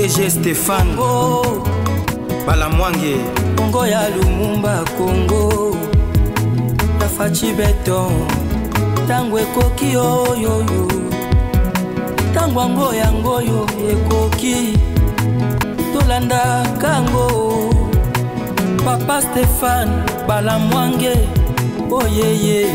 DG Stéphane oh. Balamwange Congo ya Lumumba Congo Tafachi Beton Tangwe koki oyoyo Tangwango yangoyo ekoki Tolanda kango Papa Stéphane Balamwange oh yeah.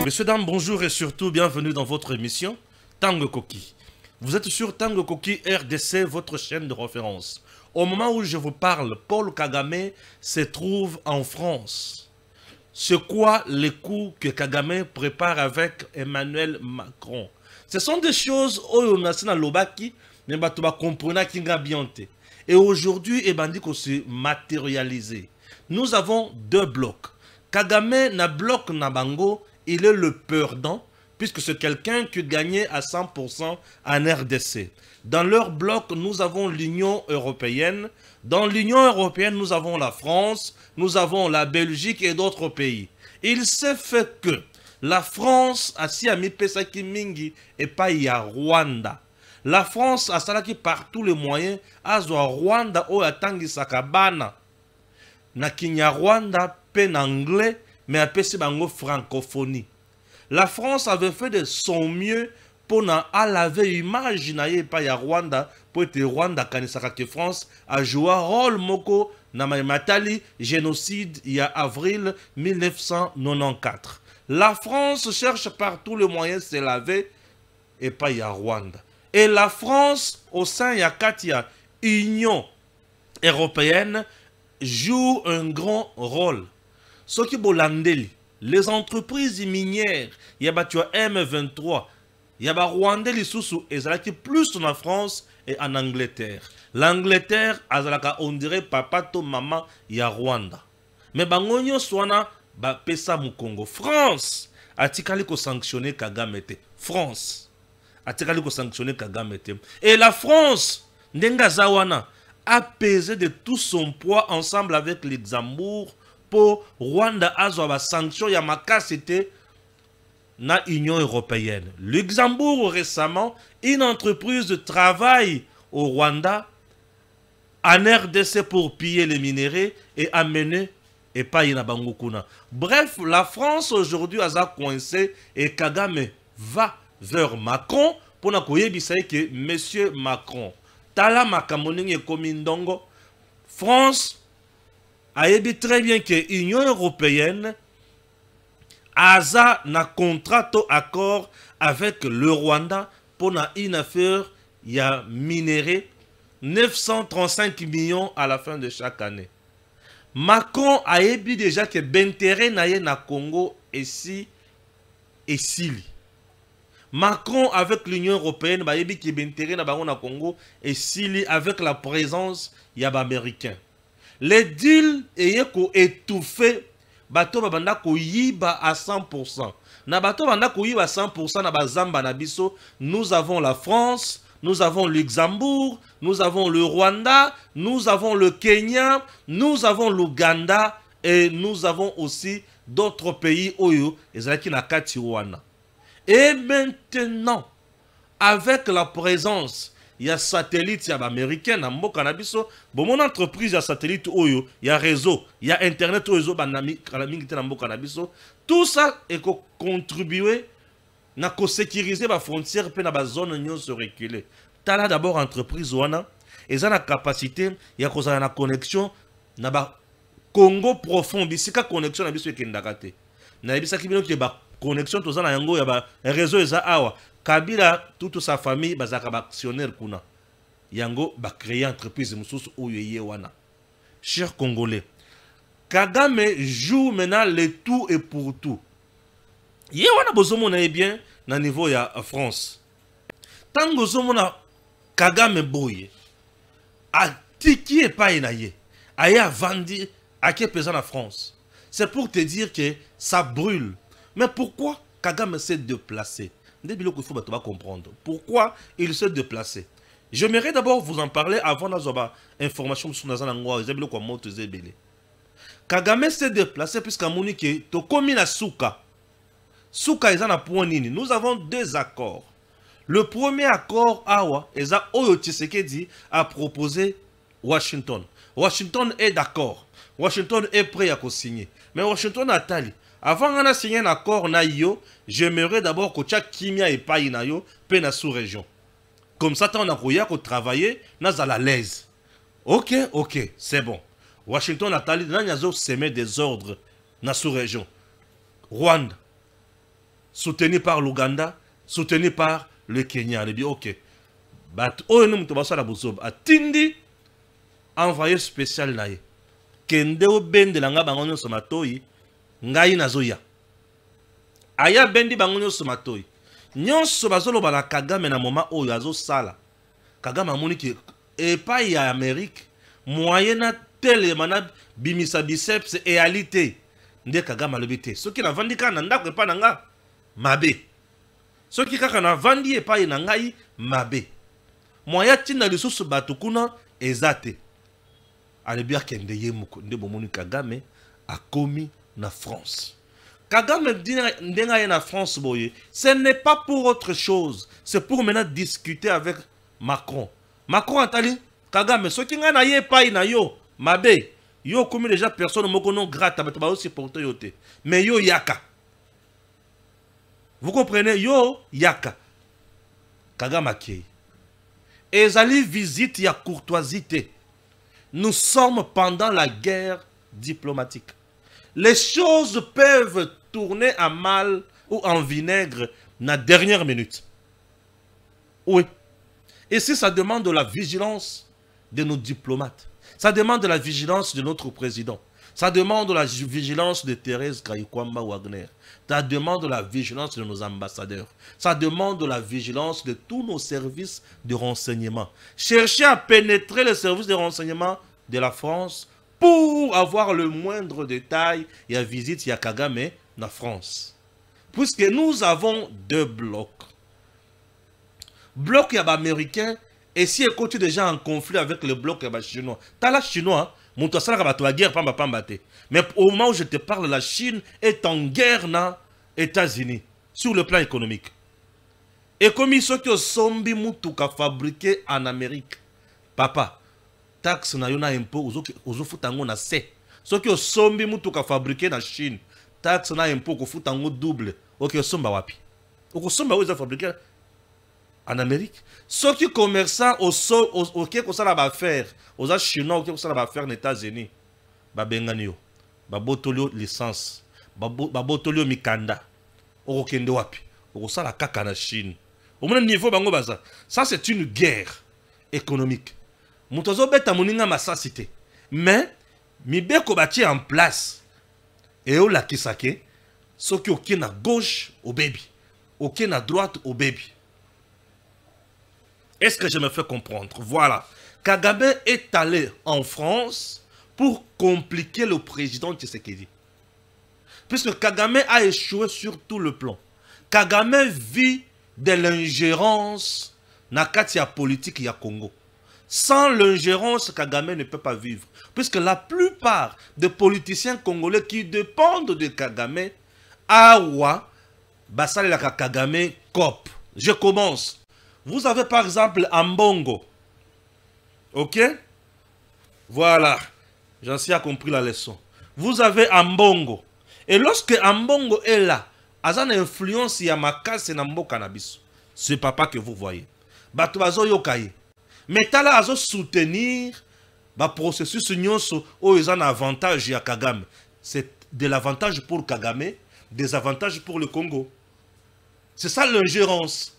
Messieurs, dames, bonjour et surtout bienvenue dans votre émission Tango Koki. Vous êtes sur Tango Koki RDC, votre chaîne de référence. Au moment où je vous parle, Paul Kagame se trouve en France. C'est quoi les coups que Kagame prépare avec Emmanuel Macron? Ce sont des choses où on a dans l'obaki, mais on va comprendre qu'il y a bien. Et aujourd'hui, il faut se matérialiser. Nous avons deux blocs. Kagame na bloc na bango, il est le perdant, puisque c'est quelqu'un qui gagnait à 100% en RDC. Dans leur bloc, nous avons l'Union européenne. Dans l'Union européenne, nous avons la France, nous avons la Belgique et d'autres pays. Il s'est fait que la France a si ami Pesaki Mingi et pas y a Rwanda. La France a salaki par tous les moyens à Rwanda ou à Tangi Sakabana. Na Kinyarwanda, pen anglais, mais à PC bango francophonie. La France avait fait de son mieux pour laver image na pas ya Rwanda pour être Rwanda kanisaka que France a joué un rôle moko na matali génocide il y a avril 1994. La France cherche par tous les moyens de se laver et pas ya Rwanda. Et la France au sein ya Katia Union européenne joue un grand rôle. Ce qui bolandeli, les entreprises minières, il y a M23, il y a Rwanda Lisusu et ça qui plus en France et en Angleterre. L'Angleterre, on dirait papa to maman, il y a Rwanda. Mais bangonyo swana ba pesa mu Congo. France a tikali ko sanctionner Kagame te. France a tikali ko sanctionner Kagame te. Et la France ndenga zawana a pesé de tout son poids ensemble avec le Luxembourg pour Rwanda azwa sanction ya makasite na Union européenne. Luxembourg récemment, une entreprise de travail au Rwanda en RDC pour piller les minéraux et amener et pas na bangokuna. Bref, la France aujourd'hui a coincé et Kagame va vers Macron pour na koyebisa que monsieur Macron Tala Makamoning et Komindongo, France a dit très bien que l'Union européenne a un contrat accord avec le Rwanda pour une affaire, il y a minéré 935 millions à la fin de chaque année. Macron a dit déjà que l'intérêt na Congo est si et si. Macron avec l'Union européenne, bah yebi qui bentéré na bango na Congo et Sili avec la présence yaba américain. Les deals ayeko étouffé bato babanda ko yiba à 100%. Na bato banda ko yiba à 100% na bazamba na biso, nous avons la France, nous avons le Luxembourg, nous avons le Rwanda, nous avons le Kenya, nous avons l'Ouganda et nous avons aussi d'autres pays oyo ezalaki na kati wana. Et maintenant, avec la présence, il y a satellite, il y a américain, il y a mon entreprise, il y a satellite, il y a réseau, il y a internet, tout ça est contribué à sécuriser la frontière et la zone se reculer. Tu as d'abord entreprise, et ça a la capacité, il y a une connexion, il y a Congo profond, il y a une connexion, il y a connexion tous na yango ya ba réseau eza awa Kabila toute sa famille bazaka ba actionnaire kuna yango ba créer entreprise mususu oyo ye wana. Chers Congolais, Kagame joue maintenant le tout et pour tout. Ye wana bozomo na bien na niveau ya France. Tango zomo na Kagame boye a tiki e pa na ye aya vandi a qui pesant la France. C'est pour te dire que ça brûle. Mais pourquoi Kagame s'est déplacé? Il faut comprendre. Pourquoi il s'est déplacé? J'aimerais d'abord vous en parler avant d'avoir information sur les Kagame s'est déplacé puisqu'à Monique, Tokomi na Souka. Souka est en point nini. Nous avons deux accords. Le premier accord, Awa, Eza Oyo Tshisekedi a proposé Washington. Washington est d'accord. Washington est prêt à signer. Mais Washington a tali. Avant de signer un accord, j'aimerais d'abord que chaque kimia et paï na yo pe na sous-région. Comme ça, on a travailler, on a à l'aise. Ok, c'est bon. Washington a tali, on a semé des ordres dans la sous-région. Rwanda, soutenu par l'Ouganda, soutenu par le Kenya. On a dit, ok. Tindi, envoyé spécial naïe. Kende o ben de langa bangonyo somatoi, ngai nazoya. Aya bendi bangonyo somatoi. Nyonso bazolo bala Kagame na moma oyo azo sala. Kagame amoni ki epa ya Amérique moyena tele mana bimisa biceps et alité. Nde Kagame alobite. Soki na vandika na ndako epa nanga mabe. Soki kaka na vandi epa na ngai mabe. Moya tina lisusu batu kuna ezate. Alebia kende yemuko nde bomoni Kagame a commis na France. Kagame ndenga ye na France boye, ce n'est pas pour autre chose, c'est pour maintenant discuter avec Macron. Macron atali Kagame soki nga na ye pa na yo mabe, yo commis déjà personne moko non grata ba ba aussi porter yote. Mais yo yaka. Vous comprenez yo yaka. Kagame akei. Ezali visite ya courtoisité. Nous sommes pendant la guerre diplomatique. Les choses peuvent tourner à mal ou en vinaigre na dernière minute. Oui. Et si ça demande de la vigilance de nos diplomates, ça demande de la vigilance de notre président, ça demande de la vigilance de Thérèse Kayikwamba Wagner, ça demande de la vigilance de nos ambassadeurs, ça demande de la vigilance de tous nos services de renseignement. Cherchez à pénétrer les services de renseignement de la France pour avoir le moindre détail et à visite ya Kagame na France. Puisque nous avons deux blocs. Bloc yaba américain et si il continue déjà en conflit avec le bloc yaba chinois. T'as la chinois, mon toisala kaba la guerre pamba pambate. Mais au moment où je te parle, la Chine est en guerre na États-Unis sur le plan économique. Et comme ils sont que sombi mutuka fabriqué en Amérique. Papa, taxe na yona impôt ozo futango na C. Ce qui sombi mutuka fabriqué na Chine. Taxe na impôt ko futango double. Ok, somba wapi. Oko somba ozo fabriqué en Amérique. Ce qui commerçant au qui ko sala ba faire, aux chinois qui ko sala ba faire aux États-Unis. Ba benganio. Ba botolio licence. Ba botolio mikanda. Oko kende wapi. Oko sala kaka na Chine. Au même niveau bango baza. Ça c'est une guerre économique. Moutozo beta moninga masasité. Mais mibeko bati en place. Et au la kisake, ce qui est à gauche au baby, aucun à droite au baby. Est-ce que je me fais comprendre? Voilà. Kagame est allé en France pour compliquer le président Tshisekedi. Puisque Kagame a échoué sur tout le plan. Kagame vit de l'ingérence dans la politique ya Congo. Sans l'ingérence, Kagame ne peut pas vivre. Puisque la plupart des politiciens congolais qui dépendent de Kagame, Awa, Basale la Kagame, Cop. Je commence. Vous avez par exemple Ambongo. Ok? Voilà. J'en suis compris la leçon. Vous avez Ambongo. Et lorsque Ambongo est là, Azan influence Yamakase Nambo Cannabis. C'est papa que vous voyez. Batuazo Yokaye. Mais tala azo soutenir le processus nyonso où ils ont un avantage à Kagame. C'est de l'avantage pour Kagame, des avantages pour le Congo. C'est ça l'ingérence.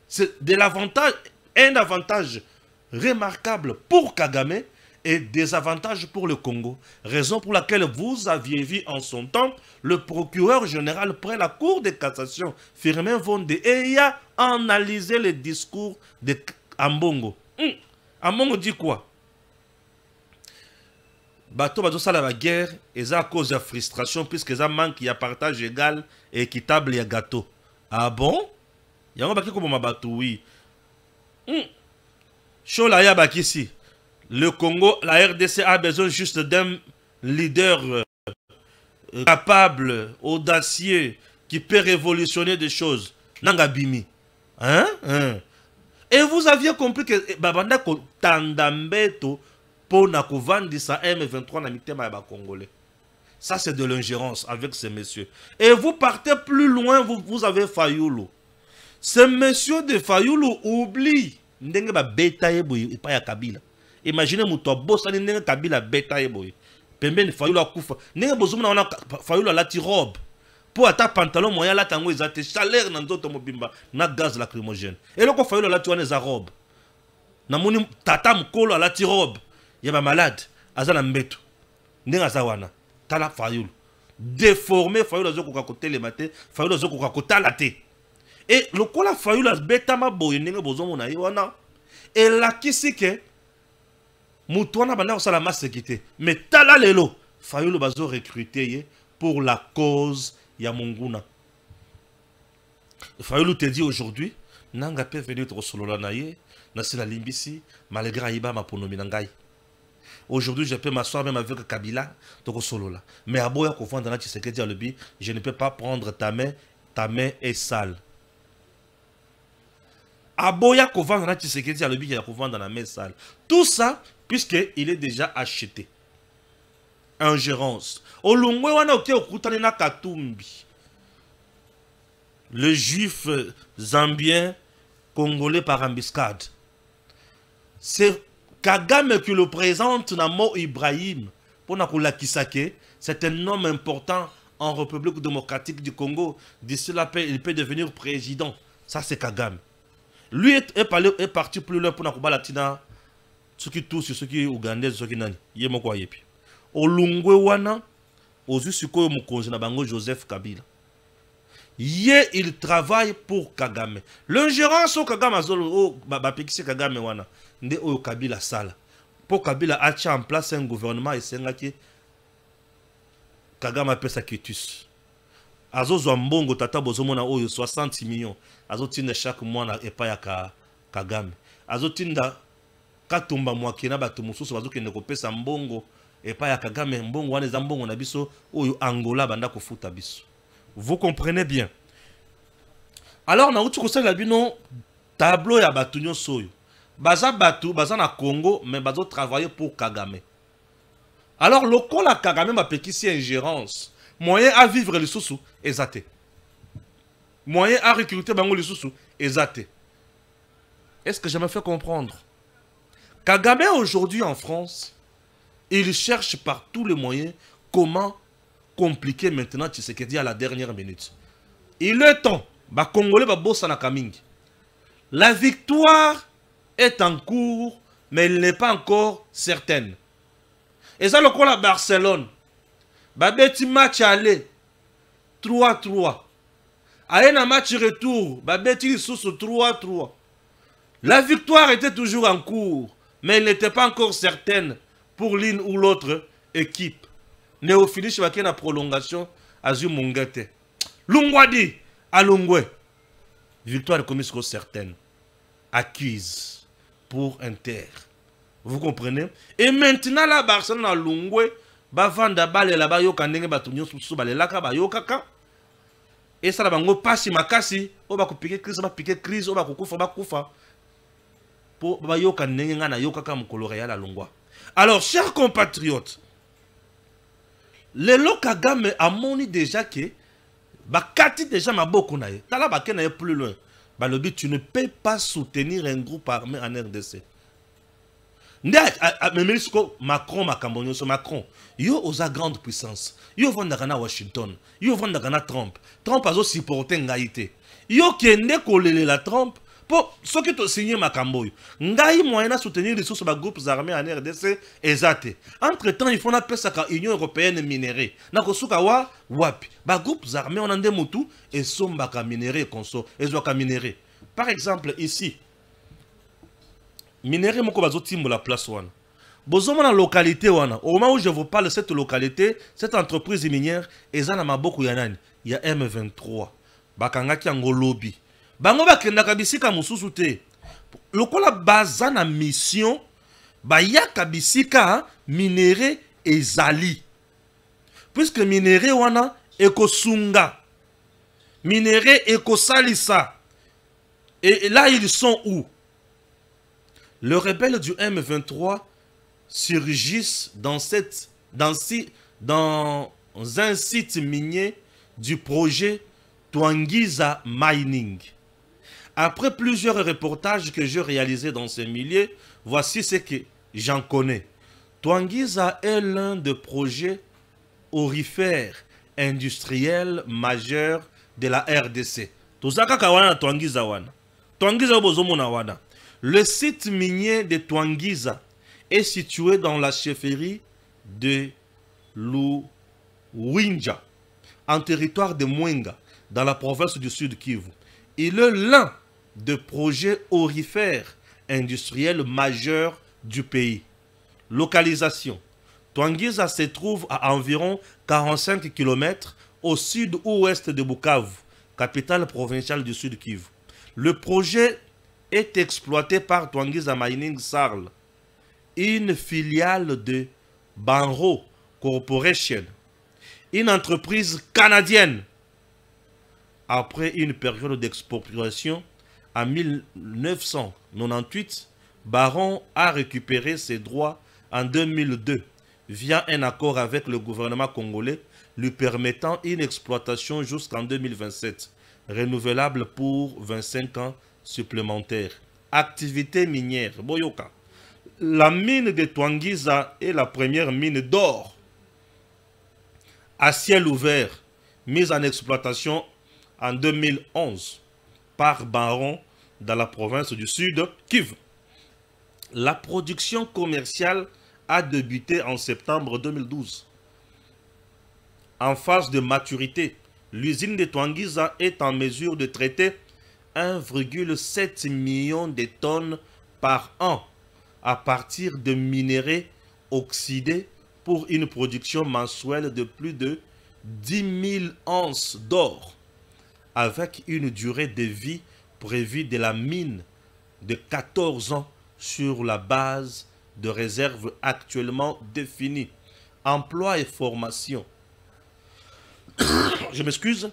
C'est de l'avantage, un avantage remarquable pour Kagame et des avantages pour le Congo. Raison pour laquelle vous aviez vu en son temps le procureur général près la Cour de cassation, Firmin Vonde, et il a analysé les discours de Ambongo. Ambongo dit quoi? Bato bato sala la guerre, et ça à cause de la frustration, puisque ça manque, il y a partage égal et équitable, il y a gâteau. Ah bon? Il y a un baki comme ma bato, oui. Chola ya baki ici. Le Congo, la RDC a besoin juste d'un leader capable, audacieux, qui peut révolutionner des choses. Nanga bimi. Et vous aviez compris que babanda ko tandambeto pour na kovandisa M23 na mitema ya ba Congolais. Ça c'est de l'ingérence avec ces messieurs. Et vous partez plus loin, vous avez Fayulu. Ce monsieur de Fayulu oublie ndenge ba beta yeboy pa ya Kabila. Imaginez muto bossa ndenge Kabila beta yeboy. Pembeni Fayulu akufa. Ndenge bozumuna wana Fayulu la ti robe. Pour attaquer pantalon moyen là tango ils ont chaleur dans d'autres mobimba na gaz lacrymogène. Et là quand Fayulu la ti wana za robe. Na moni tata mkolo la ti robe. Yaba malade azana mbeto. Ndenge azawana. Tala Fayulu. Déformé Fayulu zo ko côté le matin, Fayulu zo ko kota la té. Et le kola Fayulu beta ma boye ndenge bozomona wana. Et la kisike Moutouana bana osala ma sécurité. Mais tala lelo Fayulu bazo recruter pour la cause ya Monguna. Fayulu te dit aujourd'hui nanga peut venir trop solo la naye na sila limbisi malgré aiba ma ponomi nangai. Aujourd'hui, je peux m'asseoir même avec Kabila, donc solo là. Mais à boya qu'on dans la Tshisekedi alobi, je ne peux pas prendre ta main est sale. À boya qu'on dans la Tshisekedi alobi, il y a qu'on dans la main sale. Tout ça, puisque il est déjà acheté. Ingérence. Olungwe wana oke okutani na Katumbi. Le juif zambien congolais par embuscade. C'est Kagame qui le présente dans Mo Ibrahim pour Nakula Kisake, c'est un homme important en République démocratique du Congo. D'ici là, il peut devenir président. Ça, c'est Kagame. Lui est parti plus loin pour Nakuba Latina. Ce qui touche, ce qui est ougandais, ce qui n'est pas. Olungwe wana, ozu suko mukonzi na bango Joseph Kabila. Il travaille pour Kagame. L'ingérence au Kagame azolo bapekisi Kagame wana. Nde oyo Kabila sala. Pour Kabila a en place un gouvernement et c'est que Kagame appelle sa quitus. Azo Zwambongo tata bozomona oyo 60 millions. Azo tinda chaque mois na epa ya Kagame. Azo tinda katumba mwakina batu mususu bazo kende kopesa mbongo epa ya Kagame mbongo wana za mbongo na biso oyo Angola banda kofuta biso. Vous comprenez bien. Alors na uti kosala bino tableau ya batu nyonso oyo. Baza batu, baza na Congo, mais bazo travailler pour Kagame. Alors, le col à Kagame m'a péquissi ingérence. Moyen à vivre les sous-sous, exacté. Moyen à recruter bango les sous-sous, exacté. Est-ce que je me fais comprendre? Kagame aujourd'hui en France, il cherche par tous les moyens comment compliquer maintenant Tshisekedi à la dernière minute. Il est temps, ba Congolais ba bossa na kamingi. La victoire est en cours, mais elle n'est pas encore certaine. Et ça, le coup à Barcelone, petit match aller 3-3. À un match retour, petit sous 3-3. La victoire était toujours en cours, mais elle n'était pas encore certaine pour l'une ou l'autre équipe. Néo finish avec une prolongation à Zumungete. Lungwadi à Lungwe. Victoire est commise certaine. Acquise pour Inter. Vous comprenez? Et maintenant, la Barcelone à Lungwe, bavanda bale la ba yoka ndenge batunyo susu bale laka ba yokaka. Et ça la bango pasi makasi, o ba piquer crise, o ba kufa. Pour ba yoka ndenge ngana yokaka mukolo Real à Lungwa. Alors, chers compatriotes, le Kagame a moni déjà que ba kati déjà maboko na ye. Tala ba kena ye plus loin. Bah, le but, tu ne peux pas soutenir un groupe armé en RDC. Macron, Macron, yo osa grande puissance. Yo vandagana Washington. Yo vandagana Trump. Trump a aussi supporté Ngaïté. Yo kende kolele la Trump. Pour ceux qui ont signé Makamboy. Ngaï moyen à soutenir les sources de groupes armés en RDC. Exact. Entre temps, il faut appeler ça l'Union européenne minérée. Nakosuka wa wapi. Ba groupes armés on en demotu et sombaka minéré conso. Et zoka minéré. Par exemple, ici. Minéré moko bazo timbo la place wana. Bozoma na localité wana. Au moment où je vous parle de cette localité, cette entreprise minière, ezana maboko ya nani? Il y a M23. Bakangaki yango lobby. Bango bakendaka bisika mususu te. Lokola baza na mission, bayaka bisika minéré ezali. Puisque minéré wana ekosunga. Minéré ekosalisa. Et là, ils sont où? Les rebelles du M23 surgissent dans un site minier du projet Twangiza Mining. Après plusieurs reportages que j'ai réalisés dans ces milieux, voici ce que j'en connais. Twangiza est l'un des projets aurifères industriels majeurs de la RDC. Le site minier de Twangiza est situé dans la chefferie de Luwinja, en territoire de Mwenga, dans la province du Sud Kivu. Il est l'un des projets aurifères industriels majeurs du pays. Localisation. Twangiza se trouve à environ 45 km au sud-ouest de Bukavu, capitale provinciale du Sud Kivu. Le projet est exploité par Twangiza Mining Sarl, une filiale de Banro Corporation, une entreprise canadienne. Après une période d'expropriation, en 1998, Baron a récupéré ses droits en 2002 via un accord avec le gouvernement congolais lui permettant une exploitation jusqu'en 2027, renouvelable pour 25 ans supplémentaires. Activité minière. Boyoka. La mine de Twangiza est la première mine d'or à ciel ouvert mise en exploitation en 2011 par Baron dans la province du Sud Kivu. La production commerciale a débuté en septembre 2012. En phase de maturité, l'usine de Twangiza est en mesure de traiter 1,7 million de tonnes par an à partir de minéraux oxydés pour une production mensuelle de plus de 10 000 onces d'or, avec une durée de vie prévue de la mine de 14 ans sur la base de réserves actuellement définies. Emploi et formation. Je m'excuse.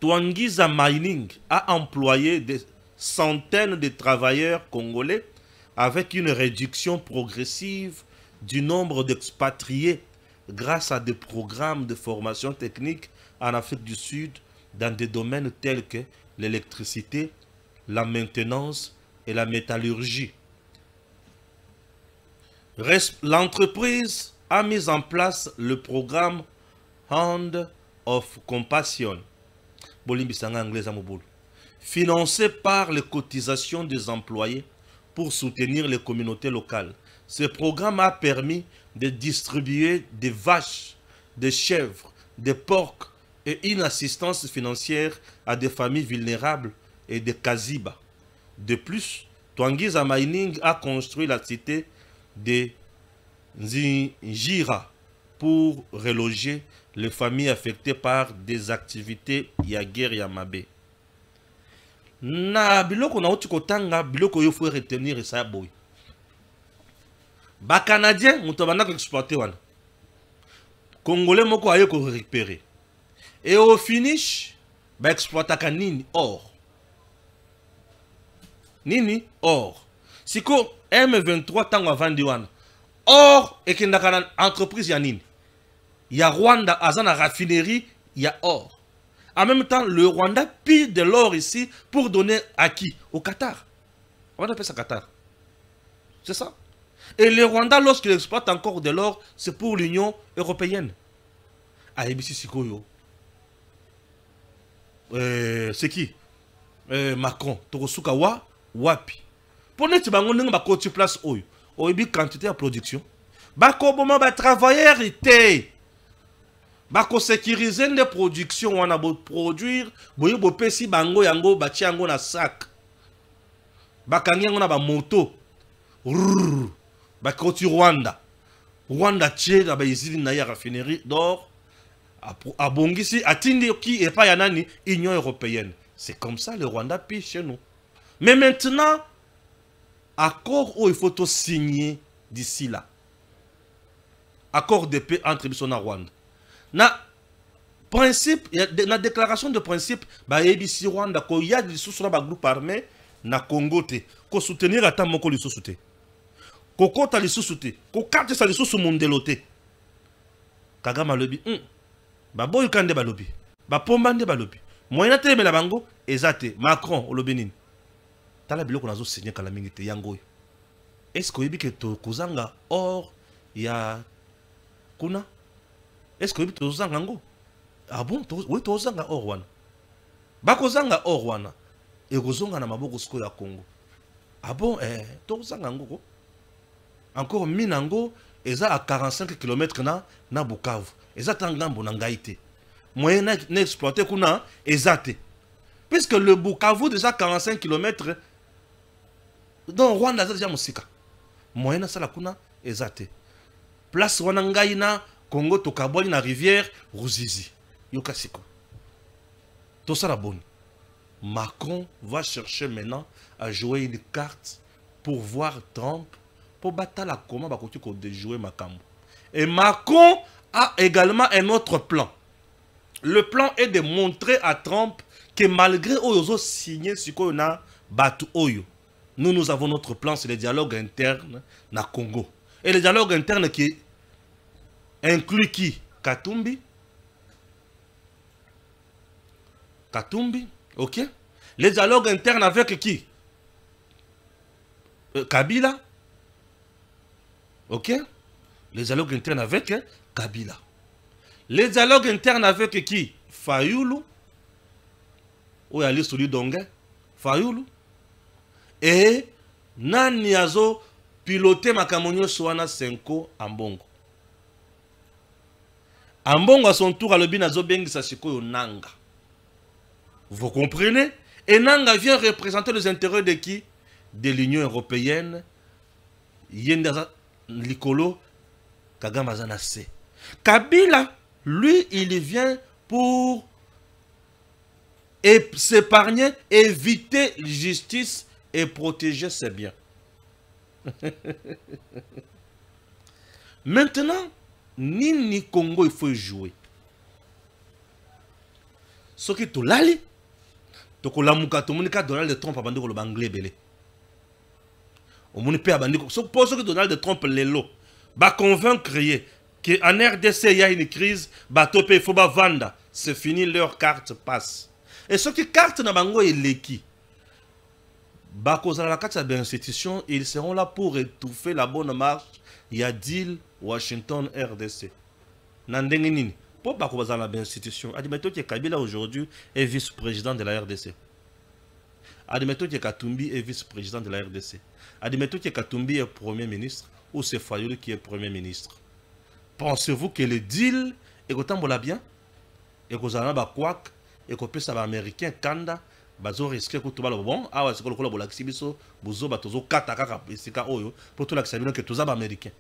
Twangiza Mining a employé des centaines de travailleurs congolais avec une réduction progressive du nombre d'expatriés grâce à des programmes de formation technique en Afrique du Sud dans des domaines tels que l'électricité, la maintenance et la métallurgie. L'entreprise a mis en place le programme Hand of Compassion, financé par les cotisations des employés pour soutenir les communautés locales. Ce programme a permis de distribuer des vaches, des chèvres, des porcs et une assistance financière à des familles vulnérables et des Kaziba. De plus, Twangiza Mining a construit la cité de Nzinjira pour reloger les familles affectées par des activités ya guerre ya mabe. Na biloko na uti kotanga biloko yo faut retenir ça boy. Ba Canadien muto bana ko exploiter wana. Congolais moko aye ko récupérer. Et au finish ba exploiter nini or. Nini or. Siko M23 tango avandi wana. Or et kendaka na entreprise ya nini. Ya Rwanda azana raffinerie ya or. En même temps, le Rwanda pille de l'or ici pour donner à qui? Au Qatar. On appelle ça Qatar. C'est ça. Et le Rwanda, lorsqu'il exploite encore de l'or, c'est pour l'Union européenne. Ah, ici, Sikoyo. C'est qui? Macron. Torosuka wa wapi. Pour nous, on a une place où il y a quantité de production. Comment va travailler été? Bako sécuriser des productions, on a beau produire, boyo bo pesi bango yango bati yango na sac. Bakangi on a ba moto. Bakoti Rwanda. Rwanda tche na ba izili na ya raffinerie d'or. Abongisi atindi ki et pas yanani Union européenne. C'est comme ça le Rwanda pille chez nous. Mais maintenant accord où il faut tout signer d'ici là. Accord de paix entre Bissau et Rwanda. Na principe, na déclaration de principe, ba yebisi Rwanda ko ya di sous ba groupe armé na Congo te, ko soutenir ata moko lisusu te. Ko kota lisusu te, ko karte sa lisusu mondelo te. Kagame alobi, ba boy kande balobi, ba pomba nde balobi. Moyena te mela bango ezate Macron olobi nini. Tala biloko nazo signer kala mingi te yango. Est-ce que oyebi ke to kozanga or ya kuna? Est-ce que oyebi to kozanga ngo? Ah bon, oui to kozanga or wana. Ba kozanga or wana. E kozonga na maboko siko ya Congo. Ah bon, to kozanga ngo ko? Encore minango eza à 45 km na Bukavu. Eza tangambo na ngaite. Moyen na exploiter kuna ezate. Puisque le Bukavu déjà 45 km dans Rwanda za déjà musika. Moyen na sala kuna ezate. Place wana ngai na Congo to kaboli na rivière Ruzizi. Yokasiko. Tout ça la bonne. Macron va chercher maintenant à jouer une carte pour voir Trump pour battre la comment va de jouer Makambo. Et Macron a également un autre plan. Le plan est de montrer à Trump que malgré Oyozo signé ce qu'on a battu Oyo, nous avons notre plan, c'est le dialogue interne na Congo. Et le dialogue interne qui inclut qui? Katumbi, ok. Le dialogue interne avec qui? Kabila, ok. Le dialogue interne avec Kabila. Le dialogue interne avec qui? Fayoulou. Ou yali soli donge? Fayoulou. Et nani azo piloté makamonyo soana Senko Ambongo. Ambongo à son tour à l'obin azo bengi sashiko Nanga. Vous comprenez? Et Nanga vient représenter les intérêts de qui? De l'Union européenne. Yendaza Likolo Kagame Azanase. Kabila, lui, il vient pour s'épargner, éviter justice et protéger ses biens. Maintenant, Nini Congo, il faut jouer. Ce qui est tout là, donc la muka to monika Donald Trump a bandé le banglais belé. Au monde peut abandonner. Ce que Donald Trump l'élo, va convaincre que en RDC il y a une crise, bateau il faut vendre. C'est fini, leur carte passe. Et ce qui carte na bango est l'équi. Bakoza la carte de l'institution, ils seront là pour étouffer la bonne marche. Il y a deal Washington RDC. Nandengini. Pour Bakoza la institution. Admettons que Kabila aujourd'hui est vice-président de la RDC. Admettons que Katumbi est vice-président de la RDC. Admettons que Katumbi est premier ministre ou c'est Fayoulou qui est premier ministre. Pensez-vous que le deal est autant bien? Et que vous avez un quack et que vous avez un américain Kanda, bazo risque que tout va le bon. Ah ouais, c'est que le col de l'axibiso, bozo batozo kataka pisika oyo pour tout l'axibino que tous les américains.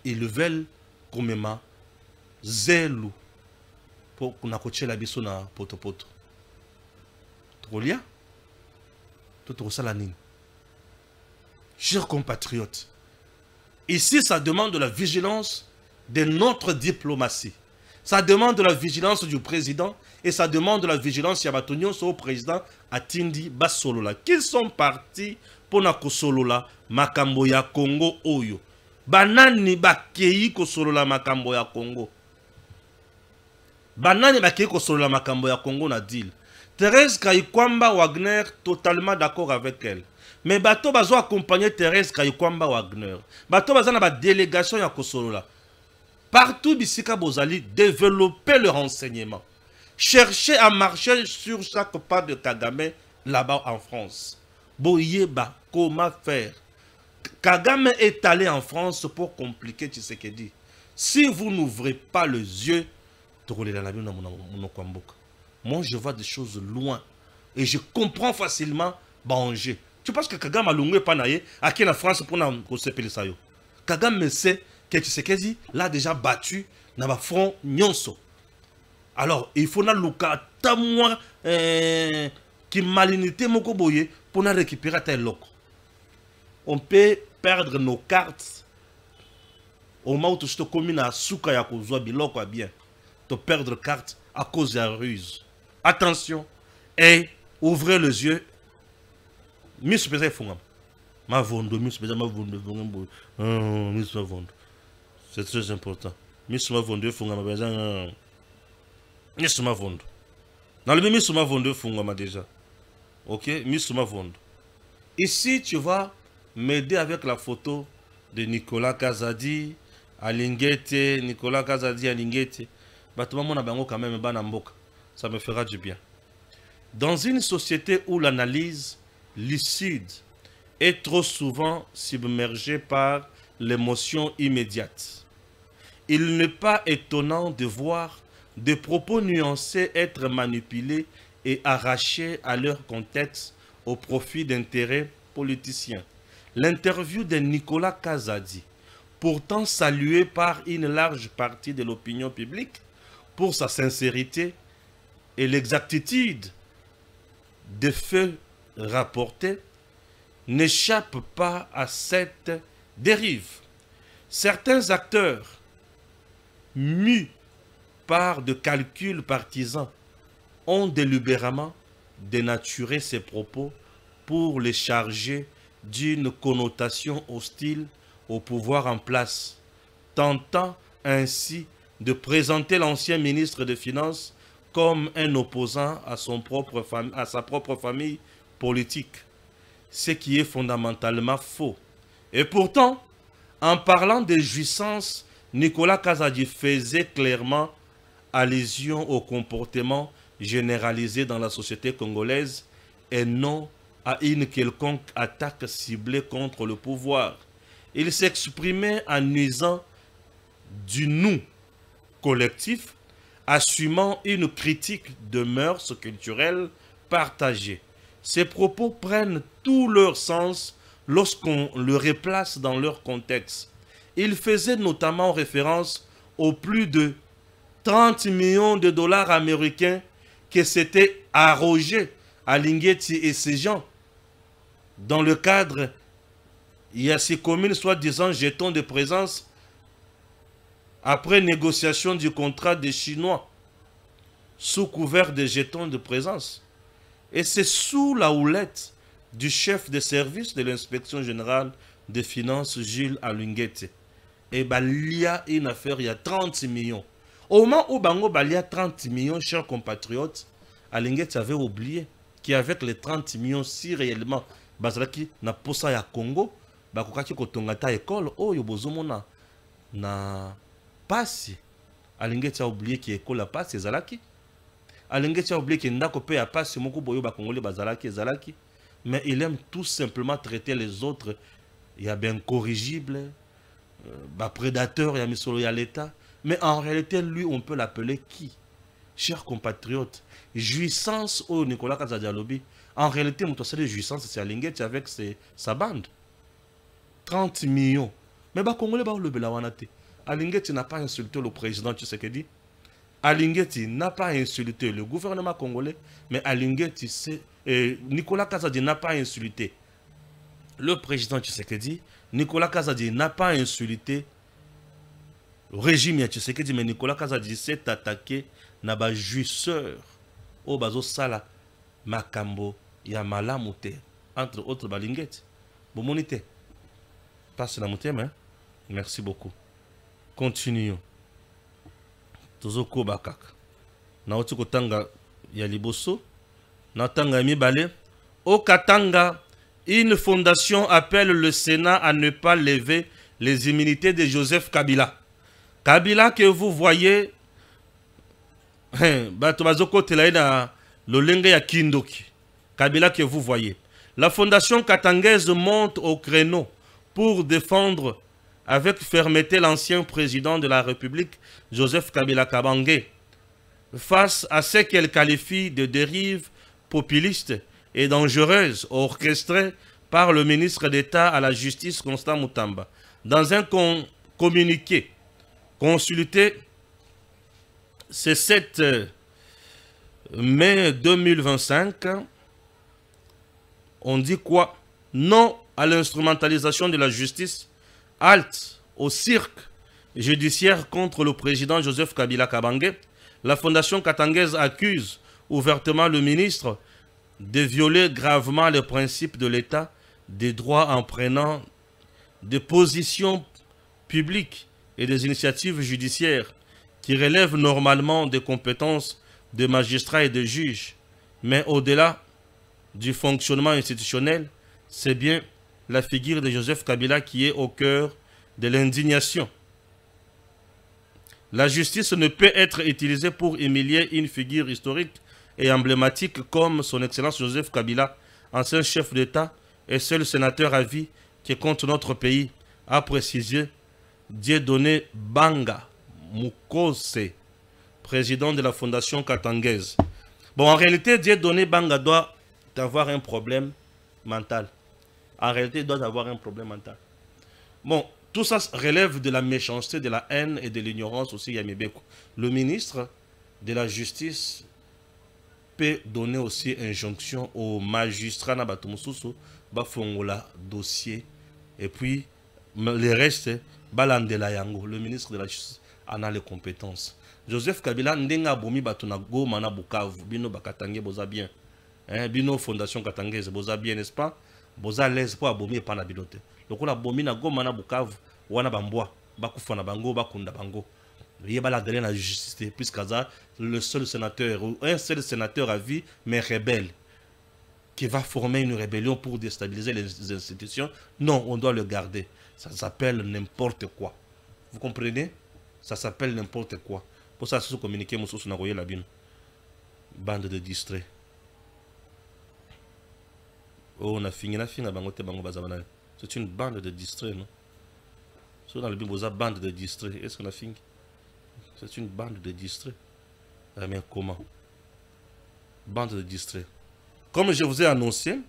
Ils veulent comme ma zelu pour qu'on a coaché la biso na poto poto. Trolia, tout ça la nine. Chers compatriotes, ici ça demande de la vigilance de notre diplomatie. Ça demande de la vigilance du président et ça demande de la vigilance Yabatonio au président Atindi Basolola. Qui sont partis pour na kosolola makambo ya Congo oyo. Banani bakei kosolola makambo ya Congo. Banani bakei kosolola makambo ya Congo na deal. Thérèse Kayikwamba Wagner totalement d'accord avec elle. Mais bato bazo accompagner Thérèse Kayikwamba Wagner. Bato bazo na ba délégation ya kosolola. Partout bisika bozali développer le renseignement. Chercher à marcher sur chaque pas de Kagame là-bas en France. Boyeba comment faire. Kagame est allé en France pour compliquer Tshisekedi. Si vous n'ouvrez pas les yeux, moi je vois des choses loin et je comprends facilement Banger. Tu penses que Kagame a l'ongé panaye à qui la France pour nous séparer ça yo. Kagame sait que Tshisekedi l'a déjà battu dans le front nyonso. Alors il faut na luka tamwa qui malinité moko boye pour na récupérer tel loco. On peut perdre nos cartes au moment où tu te communes à souka ya kozwa biloko bien. Te perdre carte à cause de la ruse. Attention et ouvrez les yeux Miss pesa funga. Ma vondo, miss pesa ma vondo funga. Miss ma vondo. C'est très important. Miss ma vondo funga ma pesa. Miss ma vondo. Dans le miss ma vondo funga ma déjà. OK, miss ma vondo. Ici tu vas m'aider avec la photo de Nicolas Kazadi, Alingete, Nicolas Kazadi, Alingete. Batuma bango quand même bana mboka. Ça me fera du bien. Dans une société où l'analyse lucide est trop souvent submergée par l'émotion immédiate, il n'est pas étonnant de voir des propos nuancés être manipulés et arrachés à leur contexte au profit d'intérêts politiciens. L'interview de Nicolas Kazadi, pourtant salué par une large partie de l'opinion publique pour sa sincérité et l'exactitude des faits rapportés, n'échappe pas à cette dérive. Certains acteurs, mus par de calculs partisans, ont délibérément dénaturé ces propos pour les charger d'une connotation hostile au pouvoir en place, tentant ainsi de présenter l'ancien ministre des Finances comme un opposant à sa propre famille politique, ce qui est fondamentalement faux. Et pourtant, en parlant de jouissance, Nicolas Kazadi faisait clairement allusion au comportement généralisé dans la société congolaise et non à une quelconque attaque ciblée contre le pouvoir. Il s'exprimait en nuisant du nous collectif, assumant une critique de mœurs culturelles partagées. Ces propos prennent tout leur sens lorsqu'on le replace dans leur contexte. Il faisait notamment référence aux plus de 30 millions de dollars américains que s'étaient arrogés Alingeti et ses gens dans le cadre, il y a ces communes soi-disant jetons de présence après négociation du contrat des Chinois sous couvert de jetons de présence. Et c'est sous la houlette du chef de service de l'inspection générale des finances, Gilles Alingeti. Et il y a une affaire, il y a 30 millions. Au moment où il y a 30 millions, chers compatriotes, Alingeti avait oublié qu'avec les 30 millions, si réellement bazalaki na posa ya Congo, bakokaki kotongata école oyo bozomona na pasi. Alingeti a oublié que école a pasi ezalaki. Alingeti a oublié que ndako pe ya pasi moko boyo bakongolais bazalaki ezalaki. Mais il aime tout simplement traiter les autres. Il y a bien corrigible, prédateur, il y a misolo ya l'État. Mais en réalité, lui, on peut l'appeler qui? Chers compatriotes, jouissance au Nicolas Kazadi. En réalité, mon de jouissance, c'est Alingeti avec sa bande. 30 millions. Mais Congolais, le Belawanate. Alingeti n'a pas insulté le président Tshisekedi. Alingeti n'a pas insulté le gouvernement congolais. Mais Alingeti, Nicolas Kazadi n'a pas insulté le président Tshisekedi. Nicolas Kazadi n'a pas insulté le régime Tshisekedi. Mais Nicolas Kazadi s'est attaqué na ba jouisseur au bazo sala makambo ya malamu te entre autres balingeti bomonite passe la mutema hein? Merci beaucoup. Continuons. Tozoko bakaka na oti kotanga ya liboso na tanga mibale au Katanga. Une fondation appelle le Sénat à ne pas lever les immunités de Joseph Kabila. Kabila que vous voyez Kabila que vous voyez. La fondation katangaise monte au créneau pour défendre avec fermeté l'ancien président de la République, Joseph Kabila Kabange, face à ce qu'elle qualifie de dérive populiste et dangereuse orchestrée par le ministre d'État à la Justice, Constant Moutamba. Dans un communiqué consulté ce 7 mai 2025, on dit quoi? Non à l'instrumentalisation de la justice, halte au cirque judiciaire contre le président Joseph Kabila Kabange. La fondation katangaise accuse ouvertement le ministre de violer gravement les principes de l'État des droits en prenant des positions publiques et des initiatives judiciaires qui relèvent normalement des compétences de magistrats et de juges. Mais au-delà du fonctionnement institutionnel, c'est bien la figure de Joseph Kabila qui est au cœur de l'indignation. La justice ne peut être utilisée pour humilier une figure historique et emblématique comme son Excellence Joseph Kabila, ancien chef d'État et seul sénateur à vie qui compte notre pays, a précisé Dieudonné Banga Mukose, président de la Fondation Katangaise. Bon, en réalité, Dieudonné Banga doit avoir un problème mental. En réalité, il doit avoir un problème mental. Bon, tout ça relève de la méchanceté, de la haine et de l'ignorance aussi, Yamibeko. Le ministre de la Justice peut donner aussi injonction aux magistrats Nabatumususu, Bafongola dossier, et puis le reste, Balandela Yango, le ministre de la Justice en a les compétences. Joseph Kabila, Ndenga Bomi Batunago, Mana Bukavu, Bino Bakatange, Boza bien. Bino Fondation Katangaise, Boza bien, n'est-ce pas? Boza l'aise pour Abomi et Panabilote. Donc on a Bomi Nago, Mana Bukavu, Wana Bamboa, Bakufana Bango, Bakunda Bango. Il y a la justice, puisqu'Aza, le seul sénateur, ou un seul sénateur à vie, mais rebelle, qui va former une rébellion pour déstabiliser les institutions. Non, on doit le garder. Ça s'appelle n'importe quoi. Vous comprenez? Ça s'appelle n'importe quoi. Pour ça, c'est communiquer, mon sous la bine. Bande de distraits. Oh, on a fini, c'est une bande de distraits, non? C'est dans le Bible, vous avez bande de distraits. Est-ce qu'on a fini? C'est une bande de distraits. Ah, mais comment? Bande de distraits. Comme je vous ai annoncé,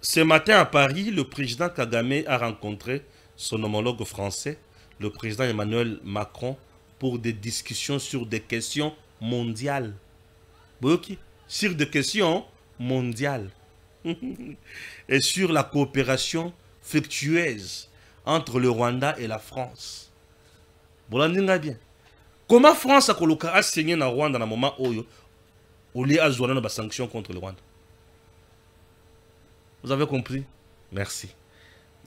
ce matin à Paris, le président Kagame a rencontré son homologue français, le président Emmanuel Macron, pour des discussions sur des questions mondiales. Sur des questions mondiales. Et sur la coopération fructueuse entre le Rwanda et la France. Vous l'entendez bien. Comment France a signé le Rwanda dans le moment où il y a des sanctions contre le Rwanda? Vous avez compris? Merci.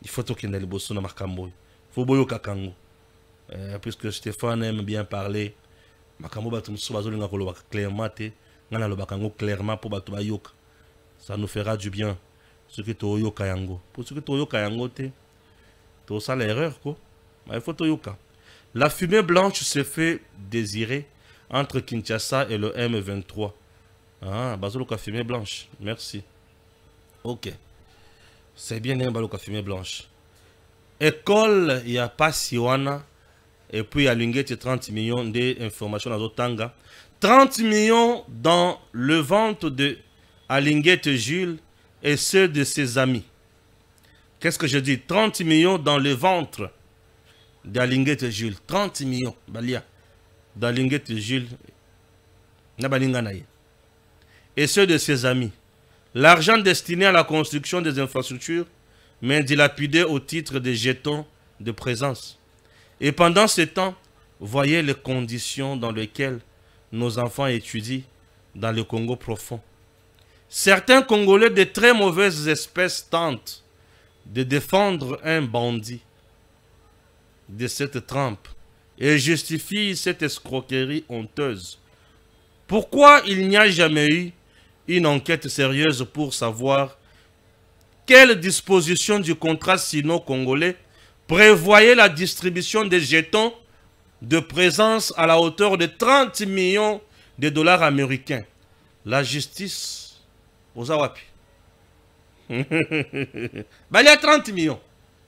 Il faut qu'il y ait des bossons dans Makambo. Il faut boyo kakango. Puisque Stéphane aime bien parler, Makambo clairement, clairement pour Batubayoka. Ça nous fera du bien. Ce que tu as Kayango. Pour ce que tu as Kayango, tu as l'erreur, quoi. Il faut Toyoka. La fumée blanche se fait désirer entre Kinshasa et le M23. Ah, Bazoloka fumée blanche. Merci. Ok. C'est bien un baloka fumée blanche. École, il n'y a pas Siwana. Et puis il y a l'ingénieur 30 millions d'informations dans Otanga. 30 millions dans le ventre de Alinguette Jules et ceux de ses amis. Qu'est-ce que je dis? 30 millions dans le ventre d'Alinguette Jules. 30 millions. Balia. D'Alinguette Jules. Et ceux de ses amis. L'argent destiné à la construction des infrastructures, mais dilapidé au titre des jetons de présence. Et pendant ce temps, voyez les conditions dans lesquelles nos enfants étudient dans le Congo profond. Certains Congolais de très mauvaises espèces tentent de défendre un bandit de cette trempe et justifient cette escroquerie honteuse. Pourquoi il n'y a jamais eu une enquête sérieuse pour savoir quelle disposition du contrat sino-congolais prévoyait la distribution des jetons de présence à la hauteur de 30 millions de dollars américains? La justice, aux Awapi. Il y a 30 millions.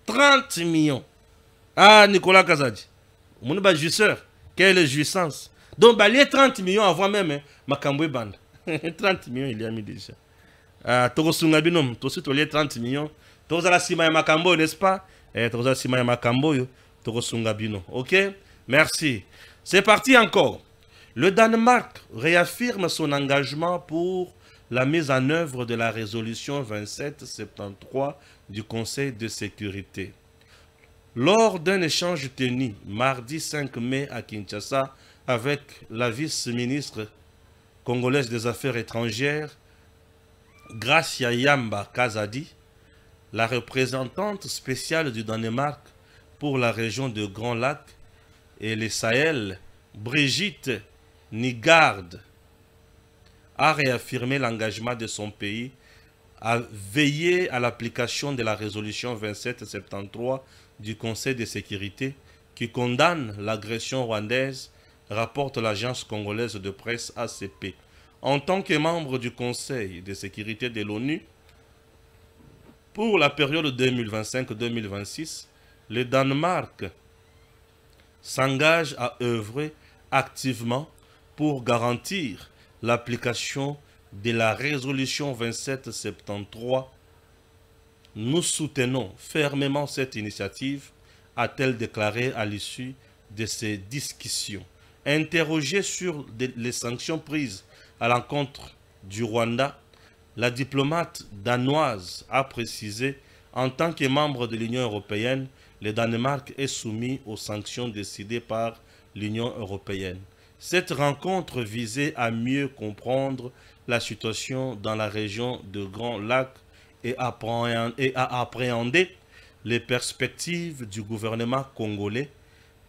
30 millions. Ah, Nicolas Kazadi. Mon jouisseur. Quelle jouissance. Donc, il y a 30 millions avant même, Makambwe Band. 30 millions, il y a mis déjà. Togosunga binom, tosi tolé 30 millions. Tozala sima ya makambo, n'est-ce pas? Tozala sima ya makambo yo, togosunga bino. OK? Merci. C'est parti encore. Le Danemark réaffirme son engagement pour la mise en œuvre de la résolution 2773 du Conseil de sécurité. Lors d'un échange tenu mardi 5 mai à Kinshasa avec la vice-ministre congolaise des Affaires étrangères, Gracia Yamba Kazadi, la représentante spéciale du Danemark pour la région de Grand Lac et le Sahel, Brigitte Nygard, a réaffirmé l'engagement de son pays à veiller à l'application de la résolution 2773 du Conseil de sécurité qui condamne l'agression rwandaise, rapporte l'agence congolaise de presse ACP. En tant que membre du Conseil de sécurité de l'ONU, pour la période 2025-2026, le Danemark s'engage à œuvrer activement pour garantir l'application de la résolution 2773. Nous soutenons fermement cette initiative, a-t-elle déclaré à l'issue de ces discussions. Interrogée sur les sanctions prises à l'encontre du Rwanda, la diplomate danoise a précisé en tant que membre de l'Union européenne, le Danemark est soumis aux sanctions décidées par l'Union européenne. Cette rencontre visait à mieux comprendre la situation dans la région de Grand Lac et à appréhender les perspectives du gouvernement congolais.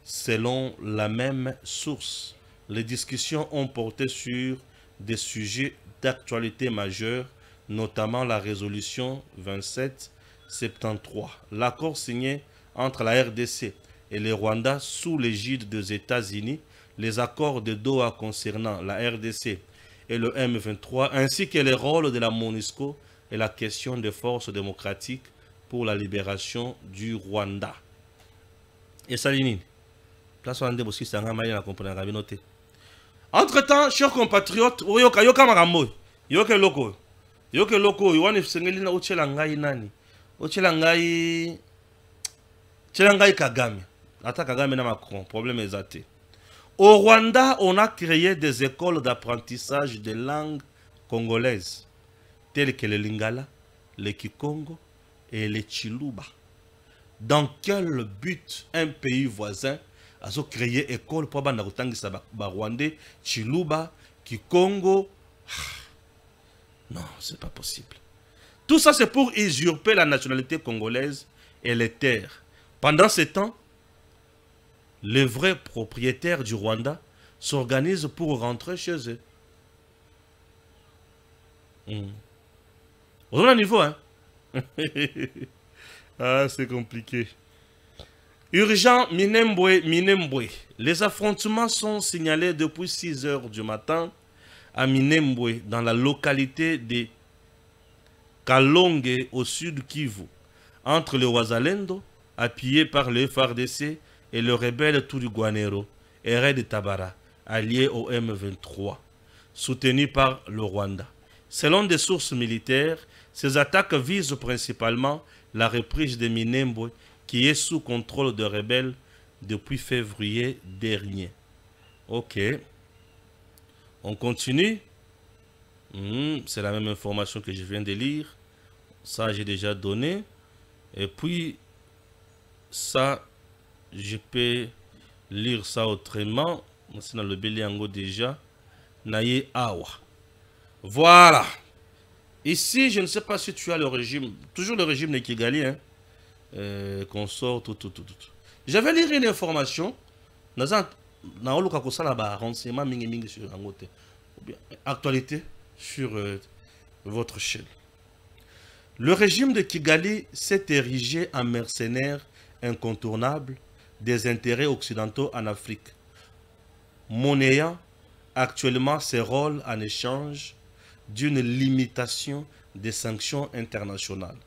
Selon la même source, les discussions ont porté sur des sujets d'actualité majeure, notamment la résolution 2773. L'accord signé entre la RDC et le Rwanda sous l'égide des États-Unis, les accords de Doha concernant la RDC et le M23, ainsi que le rôle de la MONUSCO et la question des forces démocratiques pour la libération du Rwanda. Et Salinine, entre-temps, chers compatriotes, yoke loko, iwani fsengeli na uchela ngai nani? Uchela ngai Kagame. Ata Kagame na Macron, problème exacté. Au Rwanda, on a créé des écoles d'apprentissage de langues congolaises, telles que le Lingala, le Kikongo et le Chiluba. Dans quel but un pays voisin a créé école pour Banarutangisa Rwandais, Chiluba, Kikongo? Non, c'est pas possible. Tout ça, c'est pour usurper la nationalité congolaise et les terres. Pendant ce temps, les vrais propriétaires du Rwanda s'organisent pour rentrer chez eux. On a un niveau, hein? Ah, c'est compliqué. Urgent Minembwe. Les affrontements sont signalés depuis 6 h du matin à Minembwe, dans la localité de Kalonge, au sud Kivu, entre les Wazalendo, appuyés par le FARDC, et le rebelle Turigwanero et Red Tabara, alliés au M23, soutenus par le Rwanda. Selon des sources militaires, ces attaques visent principalement la reprise de Minembwe, qui est sous contrôle de rebelles depuis février dernier. Ok. On continue. C'est la même information que je viens de lire. Ça, j'ai déjà donné. Et puis, ça, je peux lire ça autrement. C'est dans le Béliango déjà. Naye Awa. Voilà. Ici, je ne sais pas si tu as le régime. Toujours le régime de Kigali. Hein, qu'on sort tout. J'avais lire une information. Actualité sur votre chaîne. Le régime de Kigali s'est érigé en mercenaire incontournable des intérêts occidentaux en Afrique, monnayant actuellement ses rôles en échange d'une limitation des sanctions internationales.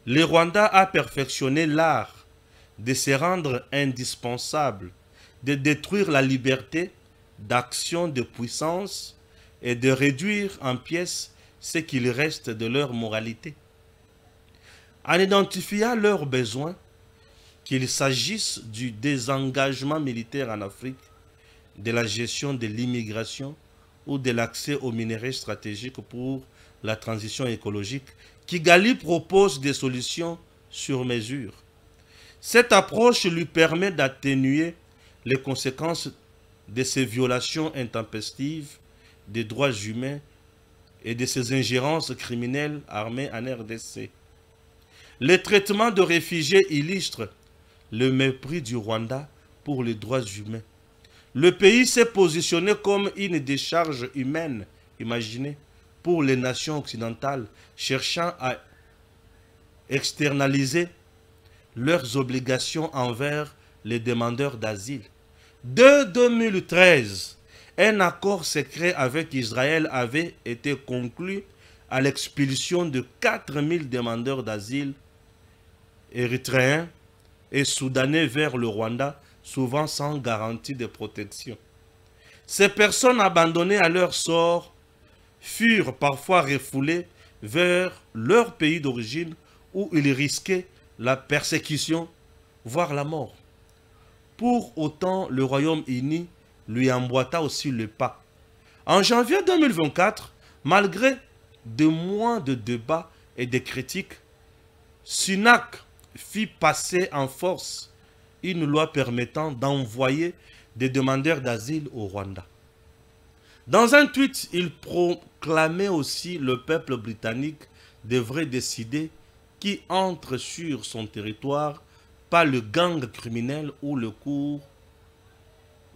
Le Rwanda a perfectionné l'art de se rendre indispensable, de détruire la liberté d'action de puissance et de réduire en pièces ce qu'il reste de leur moralité. En identifiant leurs besoins, qu'il s'agisse du désengagement militaire en Afrique, de la gestion de l'immigration ou de l'accès aux minerais stratégiques pour la transition écologique, Kigali propose des solutions sur mesure. Cette approche lui permet d'atténuer les conséquences de ces violations intempestives des droits humains et de ses ingérences criminelles armées en RDC. Les traitements de réfugiés illustrent le mépris du Rwanda pour les droits humains. Le pays s'est positionné comme une décharge humaine, imaginez, pour les nations occidentales cherchant à externaliser leurs obligations envers les demandeurs d'asile. Dès 2013, un accord secret avec Israël avait été conclu à l'expulsion de 4000 demandeurs d'asile érythréens et soudanais vers le Rwanda, souvent sans garantie de protection. Ces personnes abandonnées à leur sort furent parfois refoulées vers leur pays d'origine où ils risquaient la persécution, voire la mort. Pour autant, le Royaume-Uni lui emboîta aussi le pas. En janvier 2024, malgré de mois de débats et de critiques, Sunak fit passer en force une loi permettant d'envoyer des demandeurs d'asile au Rwanda. Dans un tweet, il proclamait aussi le peuple britannique devrait décider qui entre sur son territoire, pas le gang criminel ou le cours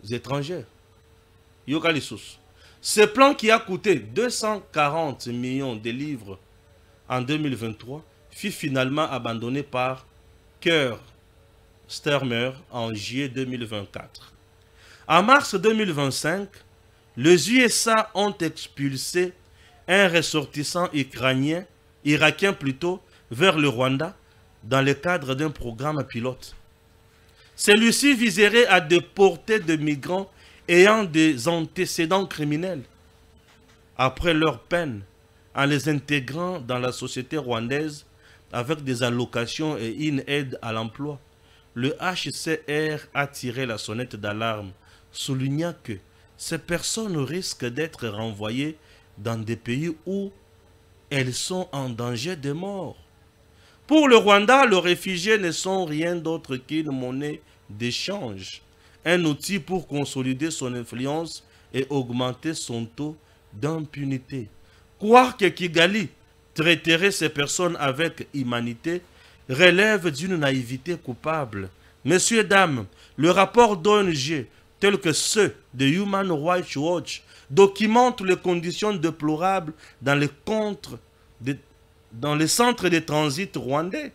étrangers. Yokalissus. Ce plan qui a coûté 240 millions de livres en 2023 fut finalement abandonné par Keir Starmer en juillet 2024. En mars 2025, les USA ont expulsé un ressortissant irakien plutôt, vers le Rwanda dans le cadre d'un programme pilote. Celui-ci viserait à déporter des migrants ayant des antécédents criminels après leur peine en les intégrant dans la société rwandaise avec des allocations et une aide à l'emploi. Le HCR a tiré la sonnette d'alarme, soulignant que ces personnes risquent d'être renvoyées dans des pays où elles sont en danger de mort. Pour le Rwanda, les réfugiés ne sont rien d'autre qu'une monnaie d'échange, un outil pour consolider son influence et augmenter son taux d'impunité. Croire que Kigali traiterait ces personnes avec humanité relève d'une naïveté coupable. Messieurs, dames, le rapport d'ONG, tels que ceux de Human Rights Watch, documente les conditions déplorables dans les centres de transit rwandais,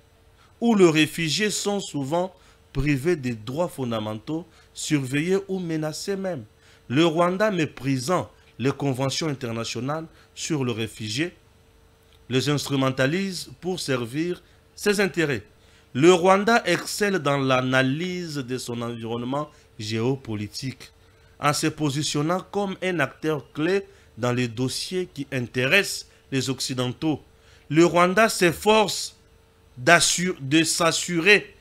où les réfugiés sont souvent privés des droits fondamentaux, surveillés ou menacés même. Le Rwanda méprisant les conventions internationales sur les réfugiés, les instrumentalise pour servir ses intérêts. Le Rwanda excelle dans l'analyse de son environnement géopolitique, en se positionnant comme un acteur clé dans les dossiers qui intéressent les Occidentaux. Le Rwanda s'efforce de s'assurer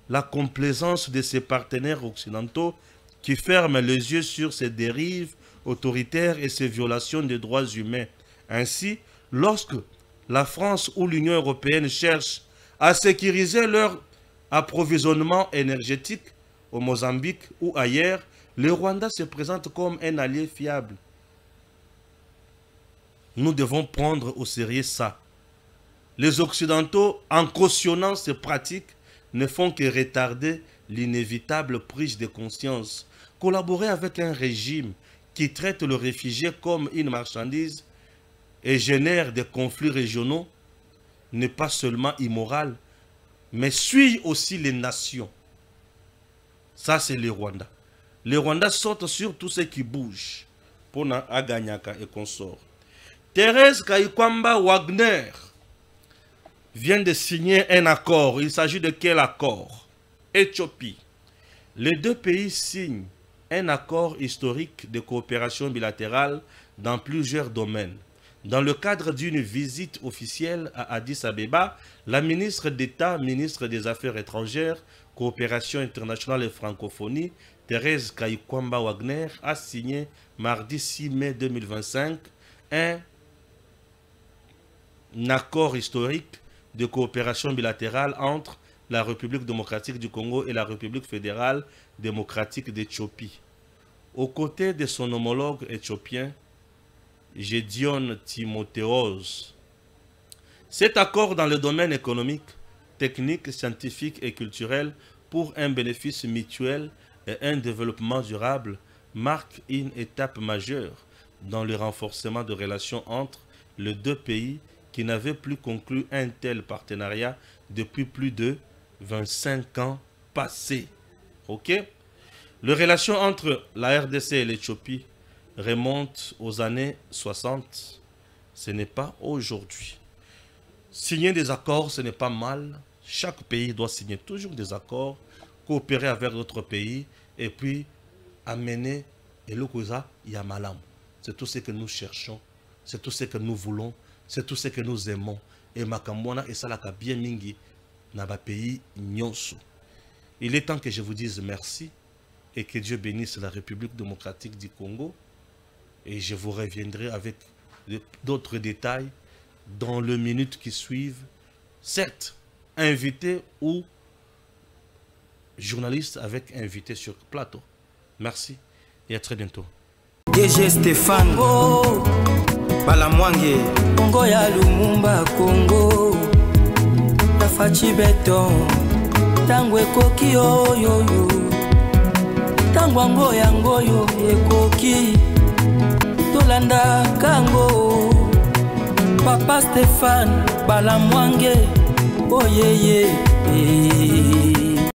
la complaisance de ses partenaires occidentaux qui ferment les yeux sur ses dérives autoritaires et ses violations des droits humains. Ainsi, lorsque la France ou l'Union européenne cherchent à sécuriser leur approvisionnement énergétique au Mozambique ou ailleurs, le Rwanda se présente comme un allié fiable. Nous devons prendre au sérieux ça. Les Occidentaux, en cautionnant ces pratiques, ne font que retarder l'inévitable prise de conscience. Collaborer avec un régime qui traite le réfugié comme une marchandise et génère des conflits régionaux n'est pas seulement immoral, mais suit aussi les nations. Ça, c'est le Rwanda. Le Rwanda saute sur tout ce qui bouge pour Aganyaka et consorts. Thérèse Kayikwamba Wagner vient de signer un accord. Il s'agit de quel accord? Éthiopie. Les deux pays signent un accord historique de coopération bilatérale dans plusieurs domaines. Dans le cadre d'une visite officielle à Addis Abeba, la ministre d'État, ministre des Affaires étrangères, coopération internationale et francophonie, Thérèse Kayikwamba Wagner, a signé mardi 6 mai 2025 un accord historique de coopération bilatérale entre la République démocratique du Congo et la République fédérale démocratique d'Éthiopie. Aux côtés de son homologue éthiopien, Gédion Timothéos. Cet accord dans le domaine économique, technique, scientifique et culturel pour un bénéfice mutuel et un développement durable marque une étape majeure dans le renforcement de relations entre les deux pays qui n'avaient plus conclu un tel partenariat depuis plus de 25 ans passés. Ok? Les relations entre la RDC et l'Éthiopie remontent aux années 60. Ce n'est pas aujourd'hui. Signer des accords, ce n'est pas mal. Chaque pays doit signer toujours des accords, coopérer avec d'autres pays et puis amener et le Koza Yamalam. C'est tout ce que nous cherchons, c'est tout ce que nous voulons, c'est tout ce que nous aimons. Et Makamwana et Salaka bien mingi naba pays nyonso. Il est temps que je vous dise merci et que Dieu bénisse la République démocratique du Congo. Et je vous reviendrai avec d'autres détails dans les minutes qui suivent. Certes, invité ou journaliste avec invité sur plateau. Merci et à très bientôt. DG Stéphane Balamwange Congo ya Lumumba Congo Tafachi Beton Tangwe koki yo Tangwango yangoyo ekoki Tolanda kango Papa Stéphane Balamwange oh yeah yeah